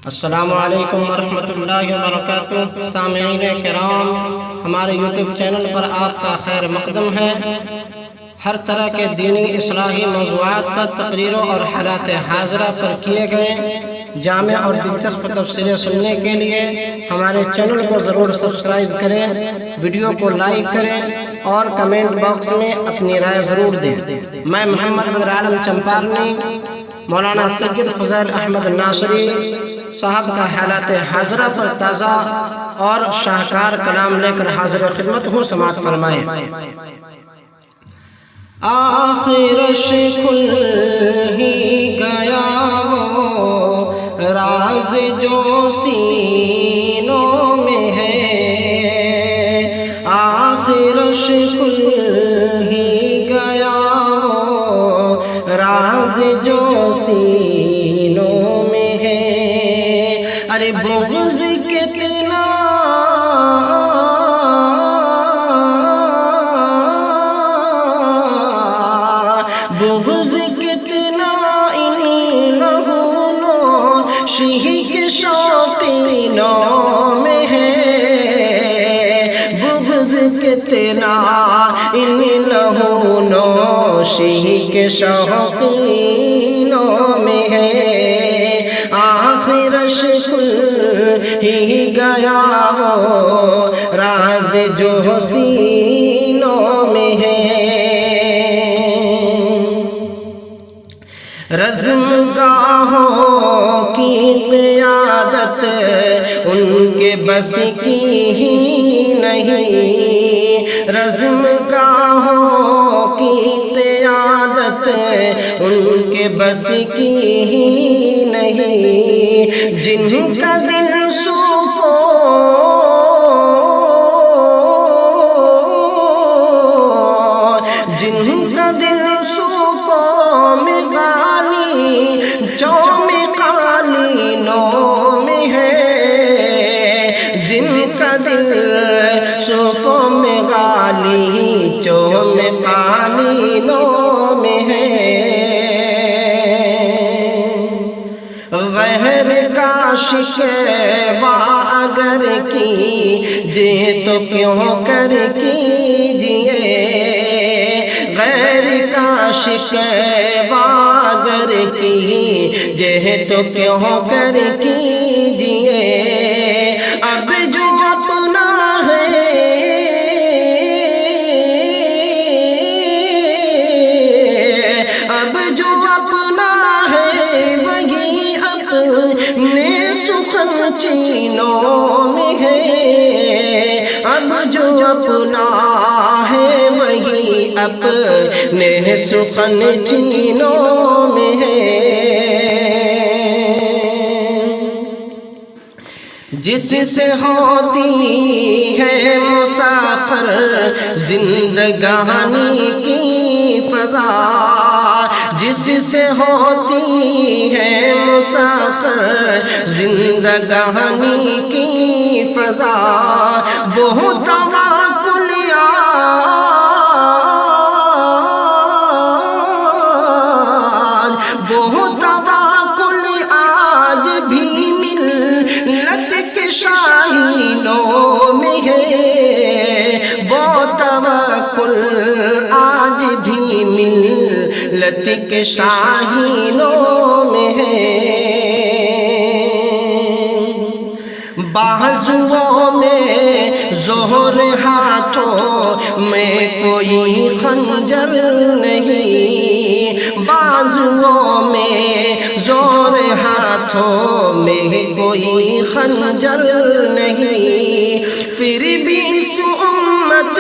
السلام علیکم ورحمۃ اللہ وبرکاتہ۔ سامعین کرام، ہمارے یوٹیوب چینل پر آپ کا خیر مقدم ہے۔ ہر طرح کے دینی اصلاحی موضوعات پر تقریروں اور حالات حاضرہ پر کیے گئے جامع اور دلچسپ تفسیریں سننے کے لیے ہمارے چینل کو ضرور سبسکرائب کریں، ویڈیو کو لائک کریں اور کمنٹ باکس میں اپنی رائے ضرور دیں۔ میں محمد بدر عالم چمپارنی مولانا سید فضیل احمد ناصری صاحب کا حالات حاضرہ پر تازہ اور شاہکار کلام لے کر حاضر خدمت ہوں، سماعت فرمائیں۔ آخرش کھل ہی گیا وہ راز جو سینوں میں ہے، آخرش کھل ہی گیا وہ راز جو سینوں میں ہے۔ ارے بغض کتنا بغض کتنا ان لہو شیخ کے شوقینوں میں ہے، بغض کتنا ان لہو شیخ کے شوقینوں میں ہے۔ آخرش کھل ہی گیا وہ راز جو سینوں میں ہے۔ رزم گاہوں کی قیادت ان کے بس کی ہی نہیں، رزم گاہوں کی قیادت ان کے بس کی ہی نہیں، جن کا دل صوفوں جن کا دل صوفوں میں چوم قالینوں میں ہے، جن کا دل صوفوں میں غالی چوم قالینوں میں ہے۔ غیر کا شکوہ اگر کیجئے تو کیوں کر کیجئے، غیر کا شکوہ اگر کیجئے تو کیوں کر کیجئے، اب جو اپنا ہے اب جو اپنا ہے وہی اپنے سخن چینوں میں ہے، اب جو اپنا ہے وہی اپنے سخن چینوں میں ہے۔ جس سے ہوتی ہے مسافر زندگانی کی فضا، جس سے ہوتی ہے مسافر زندگانی کی فضا، وہ توکل وہ توکل آج بھی ملت کے شاہینوں میں ہے، وہ توکل آج بھی ملت کے شاہینوں میں ہے۔ بازوؤں میں زہر ہاتھوں میں کوئی خنجر نہیں، بازوؤں میں زور ہاتھوں میں کوئی خنجر نہیں، پھر بھی اس امت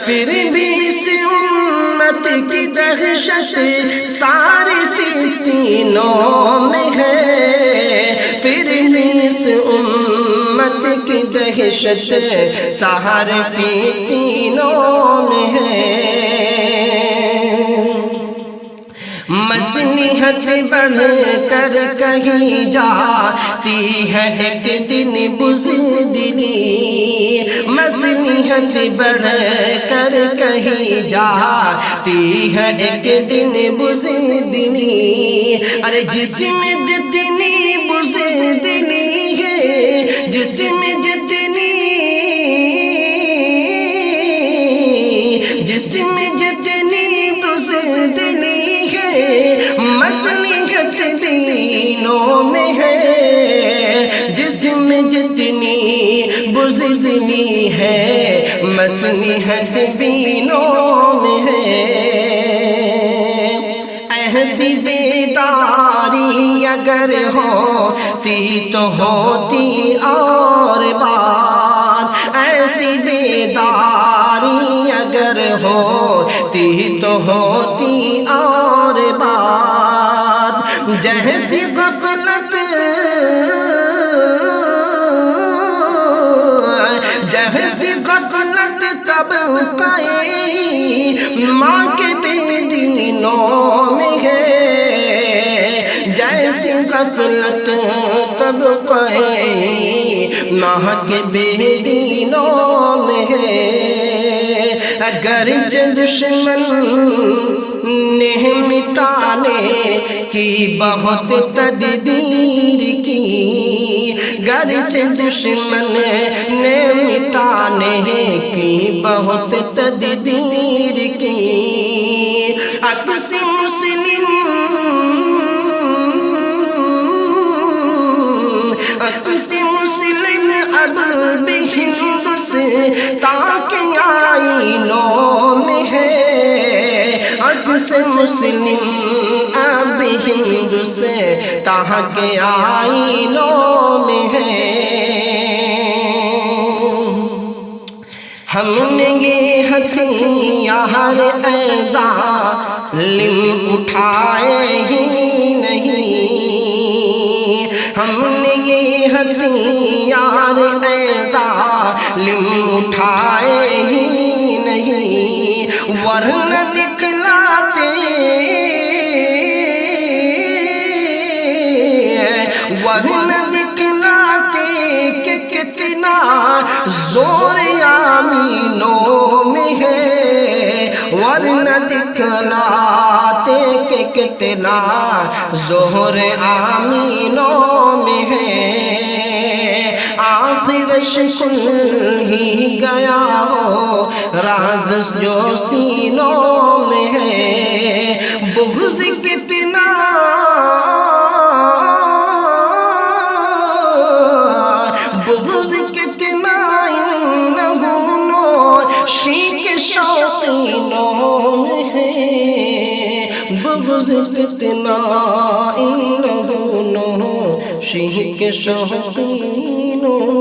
پھر بھی اس امت کی دہشت سارے فتنوں میں ہے، پھر بھی اس امت کی دہشت سارے فتنوں میں ہے۔ مصلحت بڑھ کر کہیں جاتی ہے ایک دن بزدلی، مصلحت مصلحت بڑھ کر کہیں جاتی ہے ایک دن بزدلی، ارے جس میں جتنی بزدلی ہے، جس میں جتنی بزدلی ہے، مصلحت دینوں میں ہے، جس میں جتنی بزدلی ہے، مصلحت دینوں میں ہے۔ ایسی بیداری اگر ہوتی تو ہوتی اور بات، ایسی بیداری اگر ہوتی تو ہوتی اور بات، جیسی غفلت تب کئی ماں کے بے دینوں میں ہے، جیسی غفلت تب کئی ماں کے بے دینوں میں ہے۔ اگر دشمن نے مٹانے کی بہت تدبیر کی، گرچہ دشمن نے مٹانے کی بہت تدبیر کی، عکس مسلم اب بھی ہندوستان کے آئینوں میں ہے، عکس مسلم اب ہندوستان کے آئینوں میں ہے۔ ہم نے یہ ہتھیار اے ظالم اٹھائے ہی نہیں، ہم نے یہ ہتھیار اے ظالم اٹھائے ہی نہیں، ورنہ دکھلاتے کہ کتنا زور آمینوں میں ہے، ورنہ دکھلاتے کہ کتنا زور آمینوں میں ہے۔ آخرش کھل ہی گیا ہو راز جو سینوں میں ہے، بغض کتنا شوقینوں میں ہے، بغض کتنا ان لہونوں شیخ کے شوقینوں